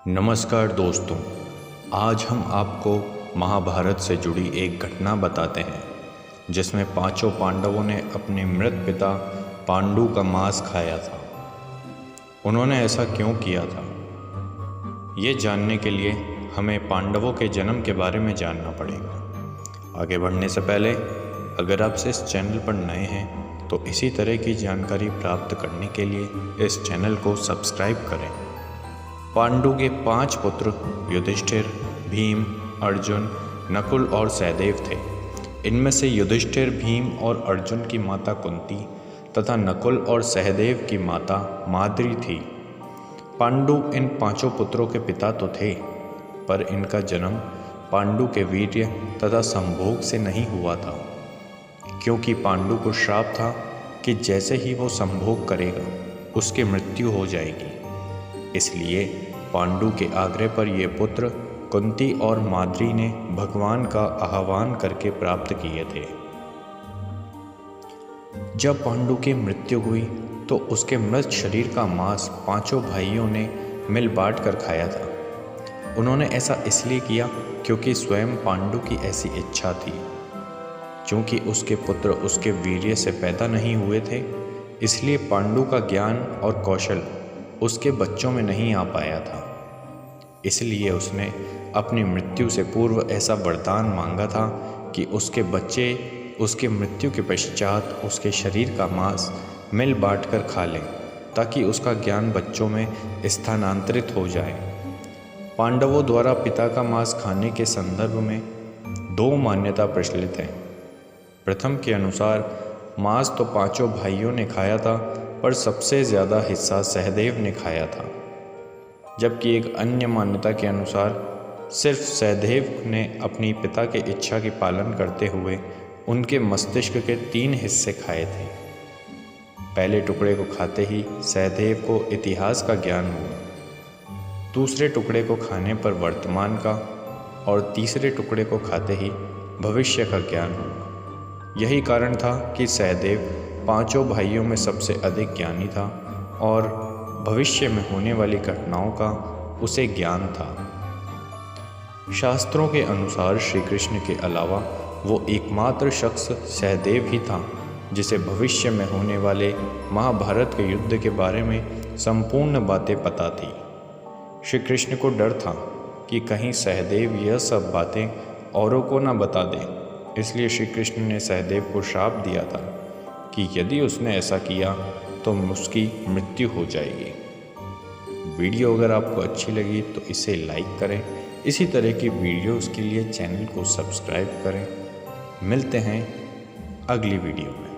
नमस्कार दोस्तों, आज हम आपको महाभारत से जुड़ी एक घटना बताते हैं जिसमें पांचों पांडवों ने अपने मृत पिता पांडु का मांस खाया था। उन्होंने ऐसा क्यों किया था, ये जानने के लिए हमें पांडवों के जन्म के बारे में जानना पड़ेगा। आगे बढ़ने से पहले अगर आप इस चैनल पर नए हैं तो इसी तरह की जानकारी प्राप्त करने के लिए इस चैनल को सब्सक्राइब करें। पांडु के 5 पुत्र युधिष्ठिर, भीम, अर्जुन, नकुल और सहदेव थे। इनमें से युधिष्ठिर, भीम और अर्जुन की माता कुंती तथा नकुल और सहदेव की माता माद्री थी। पांडु इन 5 पुत्रों के पिता तो थे, पर इनका जन्म पांडु के वीर्य तथा संभोग से नहीं हुआ था, क्योंकि पांडु को श्राप था कि जैसे ही वो संभोग करेगा उसकी मृत्यु हो जाएगी। इसलिए पांडु के आग्रह पर ये पुत्र कुंती और माद्री ने भगवान का आह्वान करके प्राप्त किए थे। जब पांडु की मृत्यु हुई तो उसके मृत शरीर का मांस 5 भाइयों ने मिल बांट कर खाया था। उन्होंने ऐसा इसलिए किया क्योंकि स्वयं पांडु की ऐसी इच्छा थी। क्योंकि उसके पुत्र उसके वीर्य से पैदा नहीं हुए थे, इसलिए पांडु का ज्ञान और कौशल उसके बच्चों में नहीं आ पाया था। इसलिए उसने अपनी मृत्यु से पूर्व ऐसा वरदान मांगा था कि उसके बच्चे उसके मृत्यु के पश्चात उसके शरीर का मांस मिल बांट कर खा लें, ताकि उसका ज्ञान बच्चों में स्थानांतरित हो जाए। पांडवों द्वारा पिता का मांस खाने के संदर्भ में 2 मान्यता प्रचलित हैं। प्रथम के अनुसार मांस तो 5 भाइयों ने खाया था, पर सबसे ज़्यादा हिस्सा सहदेव ने खाया था। जबकि एक अन्य मान्यता के अनुसार सिर्फ सहदेव ने अपनी पिता के इच्छा की पालन करते हुए उनके मस्तिष्क के 3 हिस्से खाए थे। पहले टुकड़े को खाते ही सहदेव को इतिहास का ज्ञान हुआ, दूसरे टुकड़े को खाने पर वर्तमान का और तीसरे टुकड़े को खाते ही भविष्य का ज्ञान हुआ। यही कारण था कि सहदेव 5 भाइयों में सबसे अधिक ज्ञानी था और भविष्य में होने वाली घटनाओं का उसे ज्ञान था। शास्त्रों के अनुसार श्री कृष्ण के अलावा वो एकमात्र शख्स सहदेव ही था जिसे भविष्य में होने वाले महाभारत के युद्ध के बारे में संपूर्ण बातें पता थी। श्री कृष्ण को डर था कि कहीं सहदेव यह सब बातें औरों को न बता दे, इसलिए श्री कृष्ण ने सहदेव को श्राप दिया था कि यदि उसने ऐसा किया तो उसकी मृत्यु हो जाएगी। वीडियो अगर आपको अच्छी लगी तो इसे लाइक करें। इसी तरह की वीडियोस के लिए चैनल को सब्सक्राइब करें। मिलते हैं अगली वीडियो में।